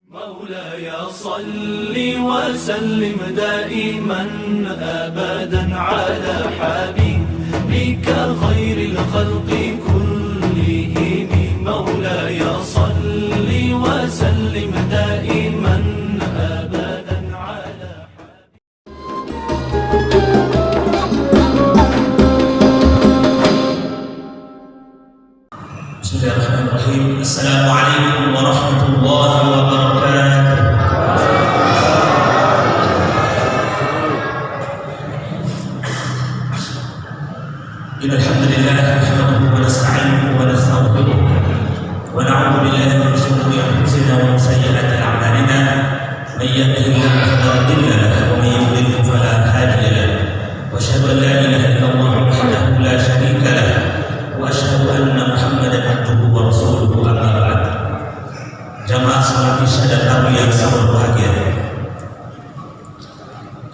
مولاي صل وسلم دائما أبدا على حبيبك خير الخلق كلهم. مولاي صل وسلم دائما أبدا على بسم الله الرحمن الرحيم. السلام عليكم ورحمة الله وبركاته. إن الحمد لله نحمده ونستعينه ونستغفره ونعوذ بالله من شرور أنفسنا ومن سيئات أعمالنا. من يهده الله فلا مضل له ومن يضلل فلا هادي له. وأشهد أن لا إله إلا الله وحده لا شريك له وأشهد أن محمدا عبده ورسوله. أما بعد. Jamaah salat Isya dan tamu yang sangat berbahagia.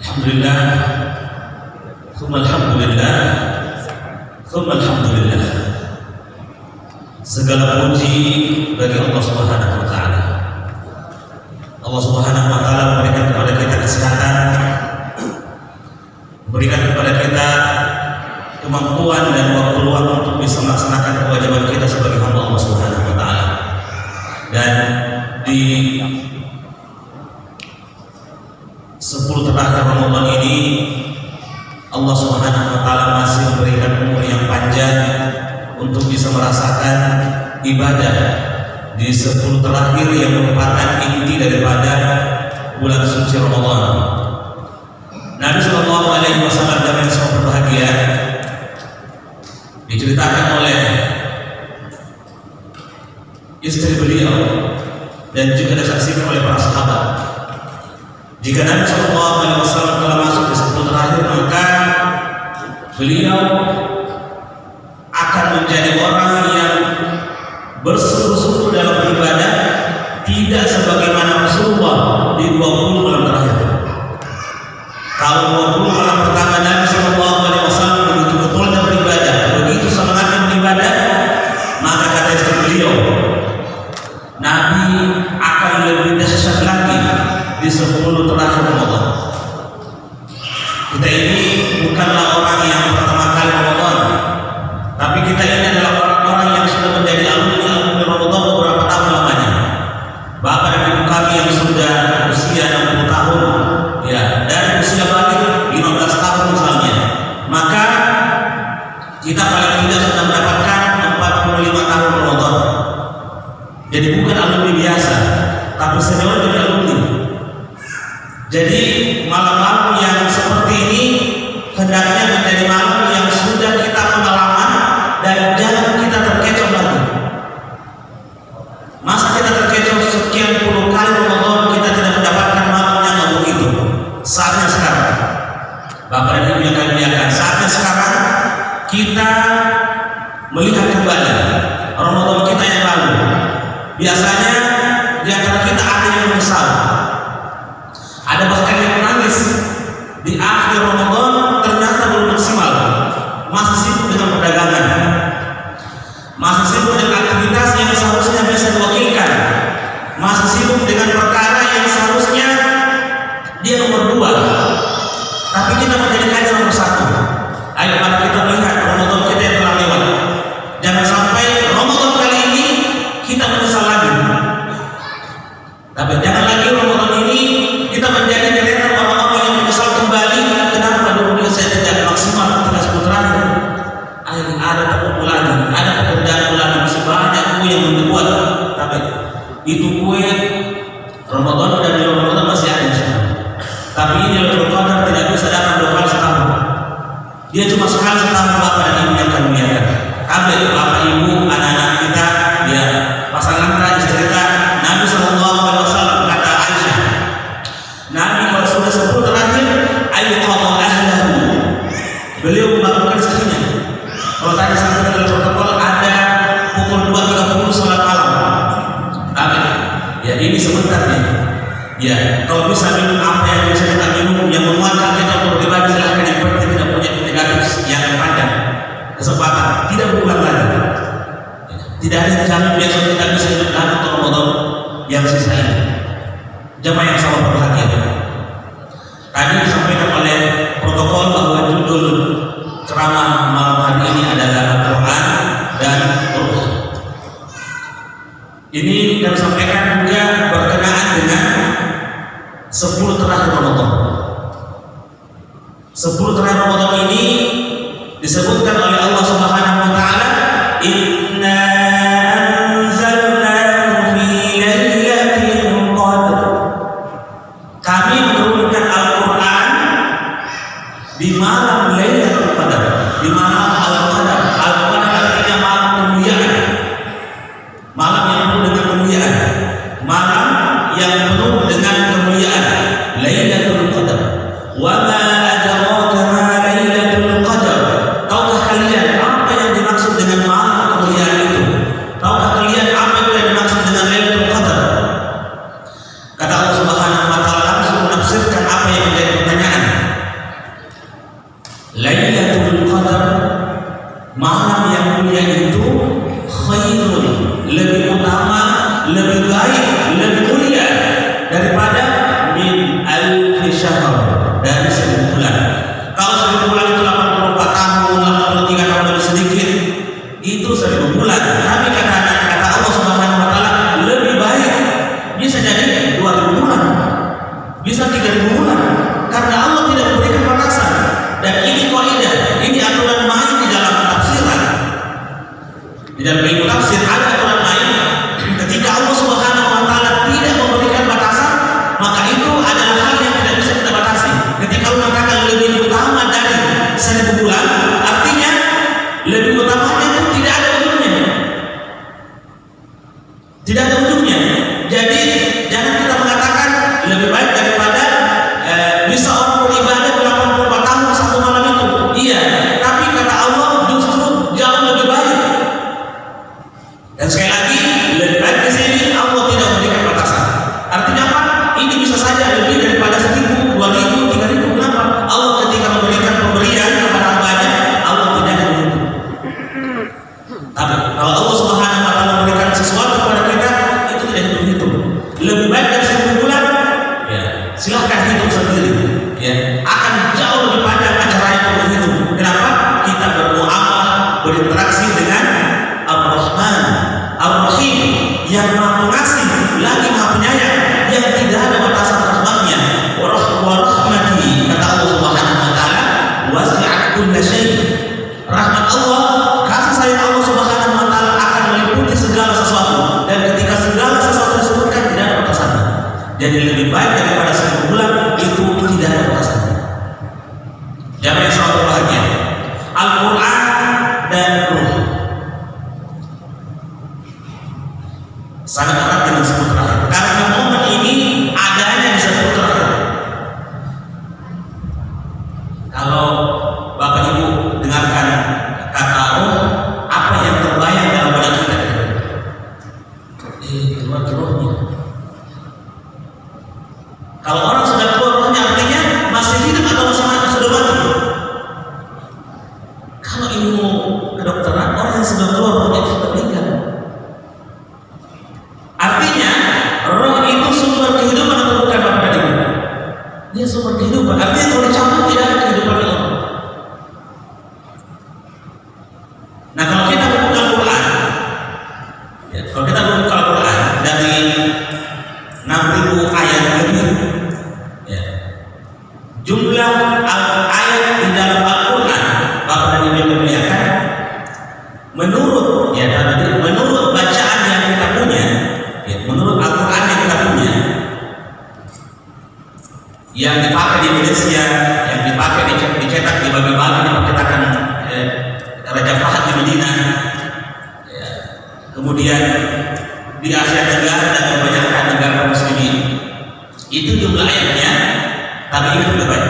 Alhamdulillah, tsumma alhamdulillah, tsumma alhamdulillah. Segala puji bagi Allah Subhanahu wa taala. Allah Subhanahu wa taala memberikan kepada kita kesehatan, memberikan kepada kita kemampuan dan waktu luang untuk bisa melaksanakan kewajiban kita sebagai hamba Allah Subhanahu wa taala. Dan di 10 terakhir Ramadan ini Allah Subhanahu wa taala masih memberikan umur yang panjang untuk bisa merasakan ibadah di 10 terakhir yang merupakan inti daripada bulan suci Ramadan. Nabi sallallahu alaihi wasallam yang sangat berbahagia diceritakan oleh istri beliau dan juga disaksikan oleh para sahabat. Jika Nabi sallallahu alaihi wasallam telah masuk di 10 terakhir, maka beliau akan menjadi orang yang bersungguh-sungguh dalam beribadah, tidak sebagaimana Rasulullah di 20 malam terakhir. Kalau 20 malam pertama Nabi sallallahu alaihi wasallam begitu betulnya beribadah, begitu semangatnya beribadah, maka kata istri beliau, Nabi akan lebih dahsyat lagi di 10 terakhir Ramadan. Kita ini bukanlah orang yang pertama kali Ramadan, tapi kita ini adalah orang-orang yang sudah menjadi alumni Ramadan beberapa tahun lamanya. Bapak dan ibu kami yang sudah usia 60 tahun, ya, dan usia balik 15 tahun misalnya, maka kita paling tidak sudah mendapatkan 45 tahun Ramadan. Jadi bukan alumni biasa, tapi senior dari alumni. Jadi malam-malam yang seperti ini hendaknya menjadi malam yang sudah kita pengalaman dan jangan kita terkecoh lagi. Masa kita terkecoh sekian puluh kali Ramadan kita tidak mendapatkan malam yang begitu. Saatnya sekarang, Bapak dan Ibu yang kami muliakan, saatnya sekarang kita melihat kembali Ramadan kita yang lalu. Biasanya di antara kita ada yang menyesal, ada bahkan yang menangis di akhir Ramadan ternyata belum maksimal, masih sibuk dengan perdagangan, masih sibuk dengan aktivitas yang seharusnya bisa diwakilkan, masih sibuk dengan perkara yang seharusnya dia nomor 2, tapi kita menjadikannya nomor 1. Ayo mari kita melihat Ramadan kita yang telah lewat. Jangan sampai Ramadan kali ini kita menyesal lagi. Tapi jangan lagi Ramadan ini kita menjadi deretan orang-orang yang menyesal kembali. Kenapa dulu saya tidak maksimal ketika 10 terakhir? Ada tepuk lagi, ada pekerjaan lagi, masih banyak kue yang dibuat. Tapi itu kue Ramadan dan di Ramadan masih ada. Tapi ini Lailatul Qadar tidak bisa datang 2 kali setahun. Dia cuma sekali setahun. Bapak dan Ibu yang kami muliakan. Kabeh Bapak Ibu, anak-anak kita, ya, pasangan kita, istri kita. Nabi sallallahu alaihi wasallam kata Aisyah, Nabi kalau sudah 10 terakhir, ayyuqadha ahlahu. Beliau membangunkan istrinya. Kalau tadi sampai dalam protokol ada pukul 2.30 salat malam. Tapi ya ini sebentar nih. Ya, kalau bisa minum apa yang bisa kita minum yang menguatkan kita untuk beribadah, silahkan. Yang penting tidak punya negatif yang panjang. Kesempatan tidak berulang lagi. Tidak ada yang jamin besok kita bisa hidup dalam Ramadan yang sisa ini. Jamaah yang sama berbahagia. Tadi disampaikan oleh protokol bahwa judul ceramah malam hari ini adalah Al-Quran dan Ruh. Ini kami sampaikan juga berkenaan dengan 10 terakhir Ramadan. 10 terakhir Ramadan ini disebutkan oleh Allah Subhanahu wa taala, inna anzalnahu fi lailatul qadr. Kami menurunkan Al-Qur'an di malam Lailatul Qadar, di malam Al-Qadar. Al-Qadar artinya malam kemuliaan. Malam yang penuh dengan kemuliaan. Malam yang penuh dengan kemuliaan. Lailatul Qadar. Wa ma adraka ma Lailatul Qadar. Tahukah kalian apa yang dimaksud dengan malam kemuliaan itu? Tahukah kalian apa yang dimaksud dengan Lailatul Qadar? Kata Allah Subhanahu wa taala langsung menafsirkan apa yang menjadi pertanyaan. Lailatul Qadar, malam yang mulia itu khairun, lebih utama, lebih baik, lebih mulia daripada min alfi syahr, dari 1000 bulan. Kalau 1000 bulan itu 84 tahun, 83 tahun lebih sedikit, itu 1000 bulan. Tapi kata Allah Subhanahu wa taala lebih baik. Bisa jadi 2000 bulan, bisa 3000 bulan, karena Allah tidak memberikan batasan. Dan ini kaidah, ini aturan main di dalam tafsiran. Di dalam ilmu tafsir ada aturan main. Ketika Allah Subhanahu wa taala tidak memberikan batasan, maka itu adalah hal yang tidak bisa kita batasi. Ketika Allah mengatakan lebih utama dari 1000 bulan, artinya lebih utamanya itu tidak ada ujungnya. Tidak ada ujungnya. Jadi jangan kita mengatakan lebih baik daripada bisa orang beribadah 84 tahun satu malam itu. Iya, tapi kata Allah justru jauh lebih baik. Dan sekali lagi, lebih baik di sini Allah tidak memberikan batasan. Artinya apa? Ini bisa saja lebih daripada 1000, 2000, 3000. Kenapa? Allah ketika memberikan pemberian kepada hambanya, Allah tidak ada begitu. Tapi kalau Allah Subhanahu wa taala memberikan sesuatu kepada kita, itu tidak hitung-hitung. Lebih baik dari 1000 bulan, ya silahkan hitung sendiri. Ya, akan jauh lebih panjang acara yang begitu. Kenapa? Kita bermuamalah, berinteraksi dengan Ar-Rahman, Ar-Rahim, yang Maha Pengasih, lagi Maha Penyayang, yang tidak ada batasan rahmatnya. Wa rahmati, kata Allah Subhanahu wa taala, wasi'at kulla syai'. Rahmat Allah, kasih sayang Allah Subhanahu wa taala akan meliputi segala sesuatu, dan ketika segala sesuatu disebutkan tidak ada batasannya. Jadi lebih baik daripada 1000 bulan itu tidak ada batasannya. Jamaah yang sangat berbahagia, Al-Quran dan Ruh sangat erat dengan 10 terakhir. Karena momen ini adanya di 10 terakhir. Kalau Bapak Ibu dengarkan kata Ruh, apa yang terbayang dalam benak kita? Keluar rohnya. Kalau orang sudah keluar rohnya, artinya masih hidup atau masih mati, sudah mati. Kalau ilmu kedokteran, orang yang sudah keluar rohnya sudah meninggal. Artinya roh itu sumber kehidupan atau bukan, Bapak dan Ibu? Dia sumber kehidupan. Artinya kalau dicabut tidak ada kehidupan di orang. Nah, kalau kita membuka Al-Quran, ya, kalau kita membuka Al-Quran dari 6000 ayat lebih, ya, jumlah ayat di dalam Al-Quran, Bapak dan Ibu yang dimuliakan, menurut bacaan yang kita punya, ya, menurut Al-Quran yang kita punya, yang dipakai di Indonesia, yang dipakai dicetak di berbagai di percetakan Raja Fahad di Madinah, ya, kemudian di Asia Tenggara dan kebanyakan negara muslimin, itu jumlah ayatnya. Tapi ingat baik-baik,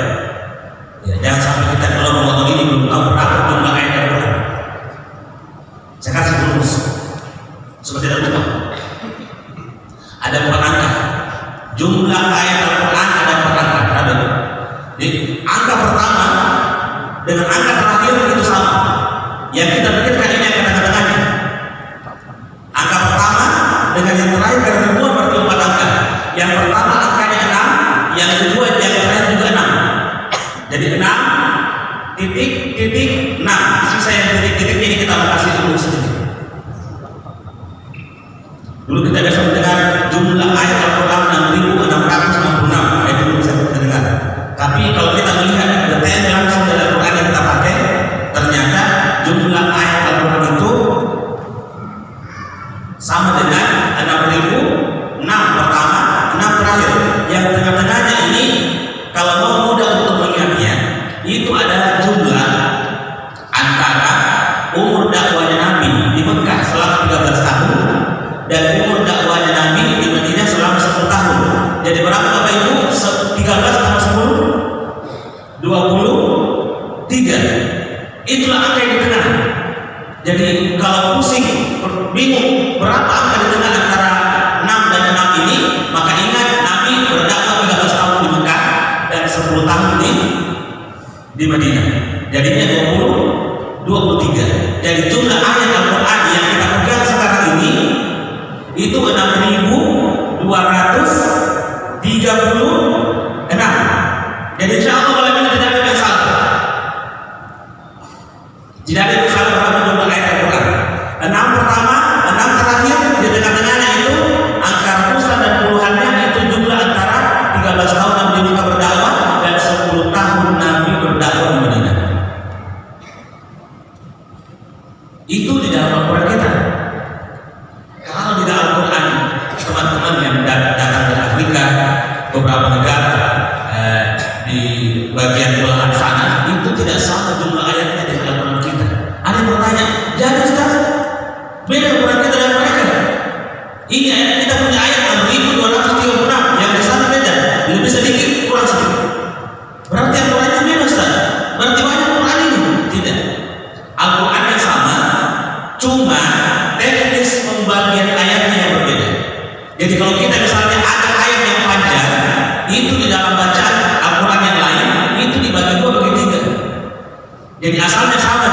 ya, jangan sampai kita kalau Ramadan ini belum tahu berapa jumlah ayat Al-Quran. Saya kasih rumus supaya tidak lupa. Ada 4 angka. Jumlah ayat Al-Quran ada 4 angka. Jadi angka pertama dengan angka terakhir itu sama. Yang kita pikirkan ini yang kata-katanya. Angka pertama dengan yang terakhir dari ribuan berarti 4 angka. Yang pertama angkanya yang kedua, yang terakhir juga 6. Jadi 6 titik 6. Sisa yang titik-titik ini kita kasih dulu sedikit. Dulu kita biasa mendengar jumlah ayat Al-Quran 6.666, itu bisa kita dengar. Tapi kalau kita melihat detail langsung dari Al-Quran yang kita pakai, ternyata jumlah ayat Al-Quran itu sama dengan 6.006 pertama, 6 terakhir. Yang tengah-tengahnya ini kalau mau mudah untuk mengingatnya, itu adalah jumlah antara umur dakwahnya Nabi di Mekah selama 13 tahun dan umur dakwahnya Nabi di Madinah selama 10 tahun. Jadi berapa Bapak Ibu? 13 tambah 10 23. Itulah angka yang di tengah. Jadi kalau pusing, bingung berapa angka di tengah antara 6 dan 6 ini, maka ingat Nabi berdakwah 13 tahun di Mekah dan 10 tahun di Madinah. Jadinya 23. Jadi jumlah ayat Al-Quran yang kita pegang sekarang ini itu 6.236. Jadi insya Allah kalau ini tidak ada masalah. Tidak ada masalah berapa jumlah ayat Al-Quran. 6 pertama, 6 terakhir, di tengah-tengahnya itu angka ratusan dan puluhannya itu jumlah antara 13 tahun Nabi di Mekah berdakwah dan 10 tahun Nabi berdakwah di Madinah. Itu di dalam Al-Quran kita. Kalau di dalam Al-Quran teman-teman yang datang dari Afrika, beberapa negara di bagian belahan sana, itu tidak sama jumlah ayatnya dengan Al-Quran kita. Ada yang bertanya, jadi Ustaz, beda Al-Quran kita dan mereka? Ini ayat kita punya ayat 6.236, yang di sana beda, lebih sedikit, kurang sedikit. Berarti Al-Qurannya beda Ustaz? Berarti banyak Al-Quran ini? Tidak. Al-Qurannya sama, cuma teknis pembagian ayatnya yang berbeda. Jadi kalau kita misalnya ada ayat yang panjang, itu di dalam bacaan Al-Quran yang lain itu dibagi 2 bagi 3. Jadi asalnya sama,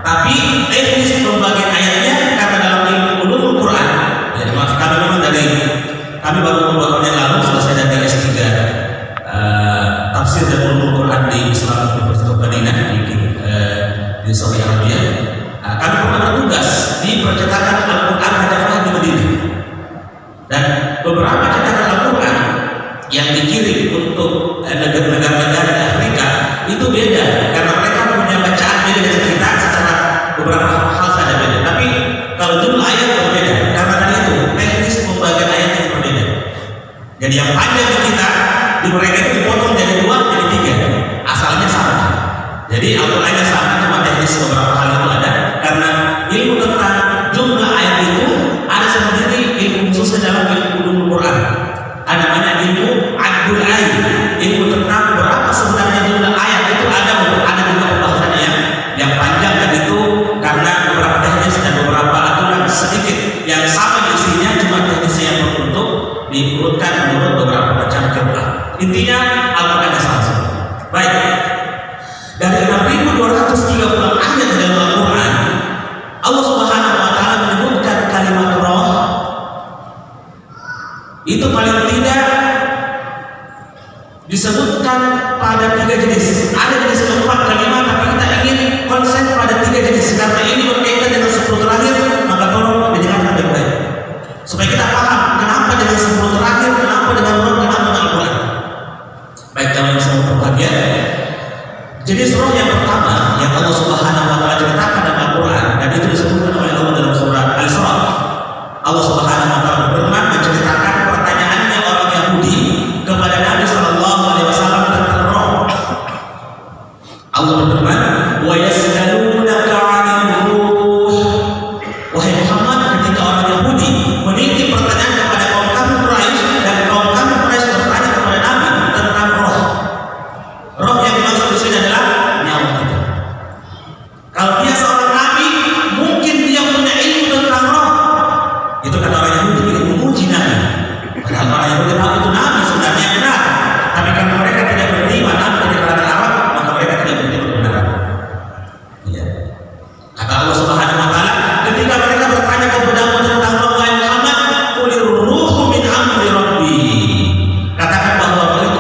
tapi teknis pembagian ayatnya karena dalam ilmu ulumul Quran, ya maaf kami memang kami baru beberapa tahun yang lalu selesai dari S3 tafsir dan ulumul Quran di Islamic University of Madinah di Saudi Arabia. Kami pernah bertugas di percetakan Al-Quran Hajafah di Madinah, dan beberapa cetakan Al-Quran yang dikirim untuk negara-negara di Afrika itu beda karena mereka punya bacaan beda dengan kita, secara beberapa hal saja beda. Tapi kalau jumlah ayat berbeda karena tadi itu teknis pembagian ayatnya yang berbeda. Jadi yang panjang di kita, di mereka itu dipotong jadi 2 jadi 3. Asalnya sama. Jadi Al-Qurannya sama, cuma teknis beberapa hal itu ada. Karena ilmu tentang jumlah ayat itu ada sendiri ilmu khusus dalam ilmu Quran. Ada namanya ilmu Adul Ayat, ilmu tentang berapa sebenarnya jumlah ayat itu ada juga pembahasannya yang panjang, dan itu karena beberapa teknis dan beberapa aturan sedikit yang sama isinya, cuma teknisnya yang untuk diurutkan menurut beberapa macam qiraat. Intinya Al-Quran sama. Baik. Dari 6.236 ayat dalam Al-Quran, Allah Subhanahu wa taala menyebutkan kalimat roh itu paling tidak disebutkan pada 3 jenis. Ada jenis keempat kalimat, tapi kita ingin konsep pada 3 jenis karena ini berkaitan dengan 10 terakhir, maka tolong didengarkan baik-baik supaya kita paham kenapa dengan 10 terakhir, kenapa dengan roh, kenapa dengan Al-Quran. Baik, kalau yang semua berbahagia. Jadi surah yang pertama yang Allah Subhanahu wa taala ceritakan dalam Al-Quran, dan itu disebutkan oleh Allah dalam surah Al-Isra. Allah Subhanahu wa taala berfirman menceritakan pertanyaannya orang Yahudi kepada Nabi sallallahu alaihi wasallam tentang roh. Allah berfirman, "Wa yas'alunaka 'anil ruh." Wahai Muhammad, ketika orang Yahudi menitip pertanyaan kepada kaum kafir Quraisy, dan kaum kafir Quraisy bertanya kepada Nabi tentang roh. Roh yang dimaksud di sini adalah nyawa kita. Kalau dia seorang nabi, mungkin dia punya ilmu tentang roh. Itu kata orang Yahudi ingin memuji Nabi. Padahal orang Yahudi tahu itu Nabi sebenarnya benar, tapi karena mereka tidak menerima Nabi dari kalangan Arab, maka mereka tidak menerima kebenaran. Ya. Kata Allah Subhanahu wa taala, ketika mereka bertanya kepadamu tentang roh, wahai Muhammad, qulir ruhu min amri rabbi. Katakan bahwa roh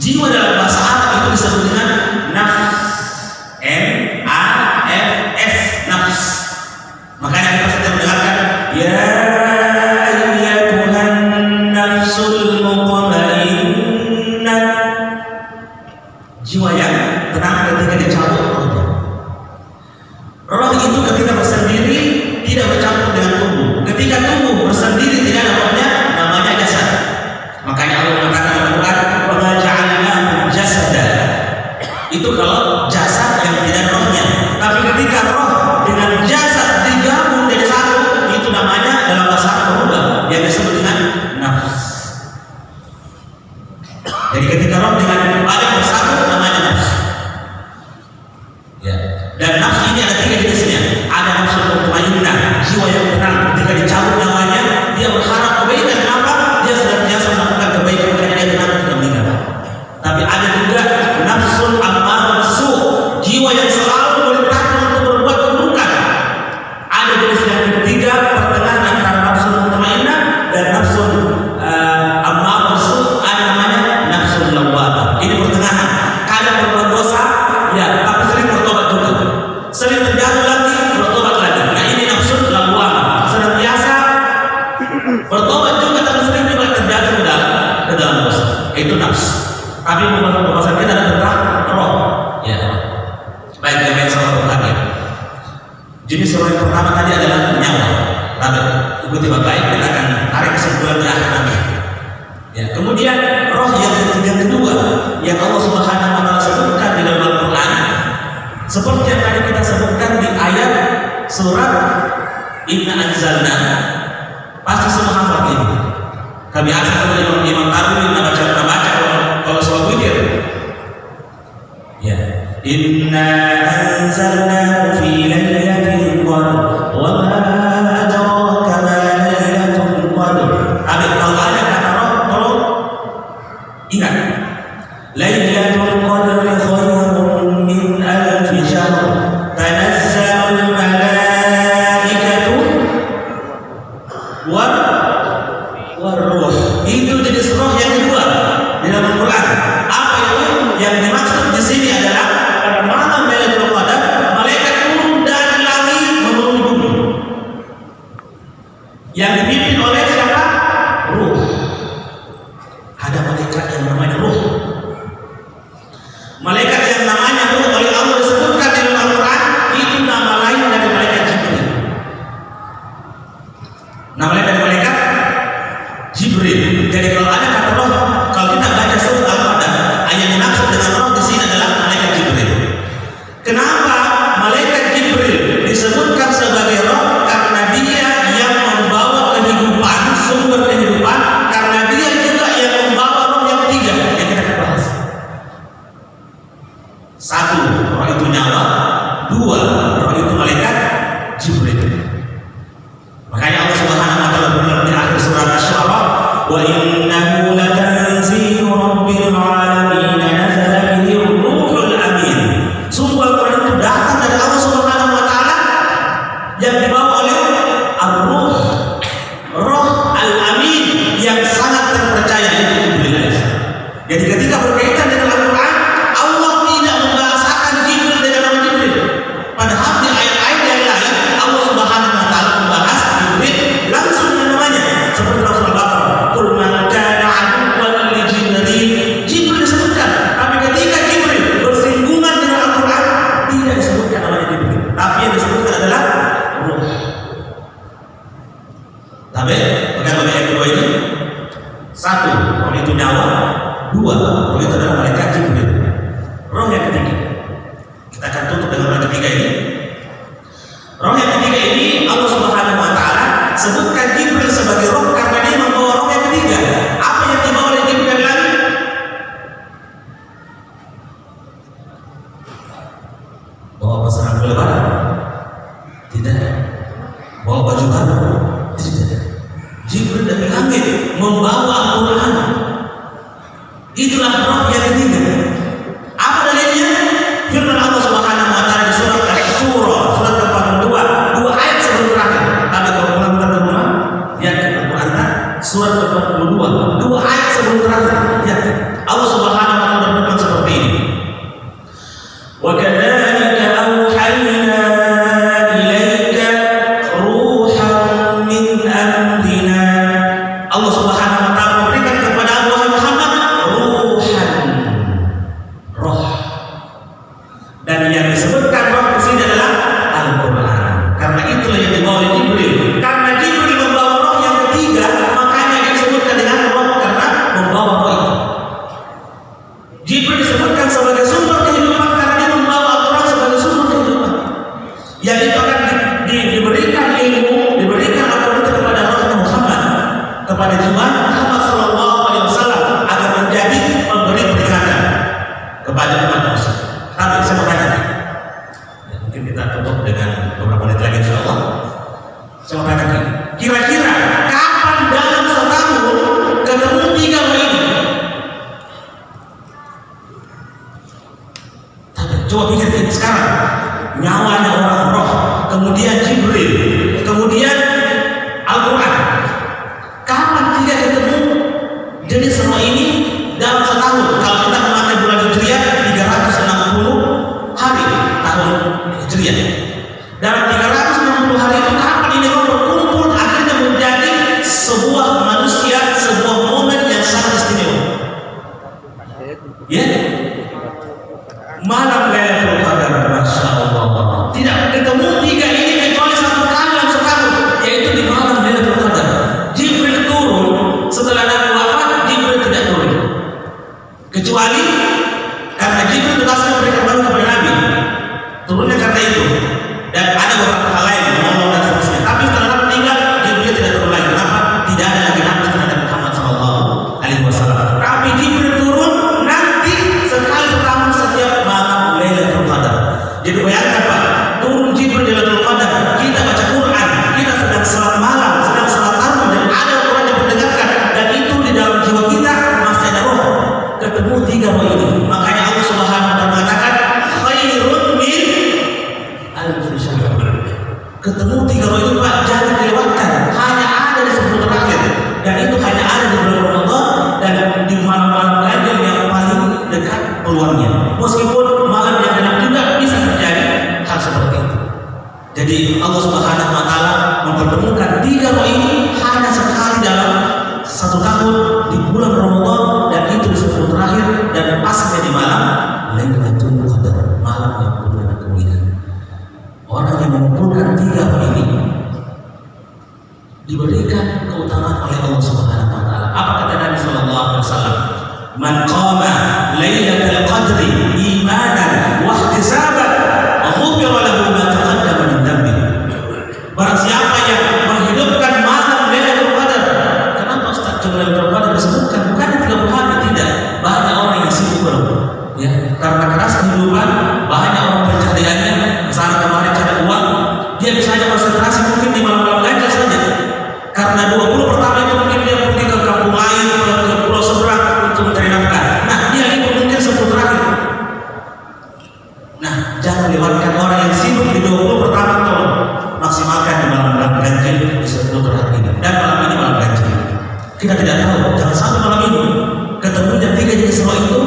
Jiwa dalam bahasa Arab itu disebut dengan nafs. N-A-F-S, nafs. Makanya kita sering mendengarkan ya ayyatuhan nafsul mutmainnah, jiwa yang tenang ketika dicabut rohnya. Roh itu ketika bersendiri tidak bercampur dengan tubuh. Ketika tubuh bersendiri tidak ada rohnya, namanya jasad. Makanya Allah mengatakan dalam Al-Quran, wa ma ja'alnahu jasada. Itu kalau jasad yang tidak rohnya. Tapi ketika roh dengan jasad digabung jadi satu, itu namanya dalam bahasa Arab berubah, yang disebut dengan nafs. Jadi ketika roh dengan badan bersatu namanya nafs. Ya. Dan nafs ini ada 3 jenisnya. Ada nafsu mutmainnah, jiwa yang tenang. Ketika dicabut namanya, dia berharap kebaikan. Kenapa? Dia senantiasa melakukan kebaikan, makanya dia tenang ketika meninggal. Tapi ada juga nafsul ammarah bisu, jiwa yang selalu memerintahkan untuk berbuat keburukan. Ada jenis yang ketiga, pertengahan antara nafsul mutmainnah dan nafsul ammarah bisu, ada namanya nafsul lawwamah. Ini pertengahan. Kadang berbuat dosa, ya, tapi sering bertobat juga. Sering terjatuh lagi, bertobat lagi. Nah, ini nafsul lawwamah. Senantiasa bertobat juga, tapi sering juga terjatuh ke dalam dosa. Itu nafs. Tapi pembahasan kita ada tentang roh. Ya. Baik, yang sama lagi. Jenis roh yang pertama tadi adalah nyawa. Tapi ikuti baik, kita akan tarik kesimpulan di akhir nanti. Ya. Kemudian roh yang kedua yang Allah Subhanahu wa taala sebutkan di dalam Al-Qur'an, seperti yang tadi kita sebutkan di ayat surat Inna Anzalna. Pasti semua hafal ini. Kebiasaan kalau imam tarwih baca kalau sholat witir. Ya. Inna anzalnahu fi lailatul qadr wa ma adraka ma lailatul qadr. Tapi kalau ada kata roh, tolong ingat. Lailatul qadri khairun min alfi syahr. Tanazzalul malaikatu war-ruh. Itu jenis roh yang kedua di dalam Al-Quran. Apa itu? Yang dimaksud di sini adalah pada malam Lailatul Qadar, malaikat turun dari langit memenuhi bumi. Yang dipimpin oleh siapa? Ruh. Ada malaikat yang namanya Ruh. Malaikat yang namanya Ruh oleh Allah disebutkan di dalam Al-Quran, itu nama lain dari malaikat Jibril. Nama lain dari malaikat Jibril. Jadi kalau ada kata roh, kalau kita baca surat Al-Qadar, ayat yang dimaksud dengan roh di sini adalah malaikat Jibril. Kenapa malaikat Jibril disebutkan sebagai roh? Karena dia yang membawa kehidupan, sumber kehidupan. Karena dia juga yang membawa roh yang ketiga yang kita akan bahas. 1, roh itu nyawa. 2, roh itu malaikat Jibril. Makanya Allah Subhanahu wa taala berfirman di akhir surat Asy-Syu'ara, wa innahu latanzilu rabbil alamin nazala bihi ruhul amin. Sungguh Al-Quran itu datang dari Allah Subhanahu wa taala yang dibawa oleh Ar-Ruh, Roh Al-Amin yang sangat terpercaya, itu Jibril. Jadi ketika berkaitan dengan Al-Quran, Allah tidak membahasakan Jibril dengan nama Jibril. Padahal di ayat-ayat yang lain Allah Subhanahu wa taala membahas Jibril langsung dengan namanya. Seperti dalam surah Al-Baqarah, qul man kana aduwwan li Jibril disebutkan. Tapi ketika Jibril bersinggungan dengan Al-Quran, tidak disebutkan namanya Jibril, tapi yang disebutkan adalah Ruh. Tapi bagaimana yang kedua ini? 1, roh itu nyawa. 2, roh itu adalah malaikat Jibril. Roh yang ketiga, kita akan tutup dengan roh yang ketiga ini. Roh yang ketiga ini Allah Subhanahu wa taala sebutkan Jibril sebagai roh karena dia membawa roh yang ketiga. Apa yang dibawa oleh Jibril dari langit? Bawa pesanan kue lebaran? Tidak. Bawa baju baru? Tidak. Jibril dari langit membawa Al-Quran. Itulah roh yang ketiga. Apa dalilnya? Firman Allah Subhanahu wa taala di surat Asy-Syura, surat ke-42, 2 ayat sebelum terakhir. Tapi kalau kita ke rumah, lihat Al-Quran surat ke-42, 2 ayat sebelum terakhir. Lihat Allah Subhanahu wa taala Coba pikir sekarang, nyawanya orang, roh, kemudian Jibril, kemudian Al-Quran. Kapan tiga ketemu jenis roh ini dalam setahun? Kalau kita memakai bulan Hijriah 360 hari tahun Hijriah. Dalam 360 hari itu kapan ini roh berkumpul akhirnya menjadi sebuah manusia, sebuah momen yang sangat istimewa. Ya, malam Lailatul Qadar, masya Allah. Tidak ketemu tiga ini kecuali satu kali dalam setahun, yaitu di malam Lailatul Qadar. Jibril turun setelah Nabi wafat, Jibril tidak turun, kecuali karena Jibril tugasnya memberikan wahyu kepada Nabi. Turunnya karena itu, dan ada beberapa hal lain, menolong dan seterusnya. Tapi setelah Nabi meninggal, Jibril tidak turun lagi. Kenapa? Tidak ada lagi Nabi setelah Nabi Muhammad SAW. Tapi Jibril turun nanti sekali setahun setiap malam Lailatul Qadar. Jadi bayangkan Pak, turun Jibril di Lailatul Qadar, kita baca Quran, kita sedang salat malam, sedang salat tahun, dan ada Quran yang mendengarkan, dan itu di dalam jiwa kita masih ada roh. Ketemu tiga roh ini, makanya Allah Subhanahu wa Ta'ala mengatakan khairun min alfi syahr. Ketemu tiga roh itu Pak, jangan dilewatkan. Hanya ada di 10 terakhir, dan itu hanya ada di bulan Ramadan dan di malam-malam ganjil yang paling dekat peluangnya. Meskipun malam yang genap juga bisa terjadi hal seperti itu. Jadi Allah Subhanahu wa Ta'ala mempertemukan tiga roh ini hanya sekali dalam satu tahun di bulan Ramadan, dan itu di 10 terakhir, dan pasnya di malam Lailatul Qadar, malam yang penuh dengan kemuliaan. Orang yang mengumpulkan tiga roh ini diberikan keutamaan oleh Allah Subhanahu wa Ta'ala. Apa kata Nabi sallallahu alaihi wasallam? Man qama Lailatul Qadri imanan wa ihtisaban, ghufira lahu ma taqaddama min dhanbi. Barang siapa yang menghidupkan malam Lailatul Qadar. Kenapa Ustaz cuma Lailatul Qadar disebutkan? Bukan 30 hari, tidak. Banyak orang yang sibuk bro. Ya, karena keras kehidupan, banyak orang pencariannya kesana kemari cari uang. Dia bisa aja konsentrasi mungkin di malam-malam ganjil saja. Karena 20 pertama itu mungkin dia pergi ke kampung lain, ke pulau seberang untuk mencari nafkah. Nah, dia libur mungkin 10 terakhir. Nah, jangan lewatkan orang yang sibuk di 20 pertama, tolong maksimalkan di malam ganjil di 10 terakhir ini. Dan malam ini malam ganjil. Kita tidak tahu, jangan sampai malam ini ketemunya tiga jenis roh itu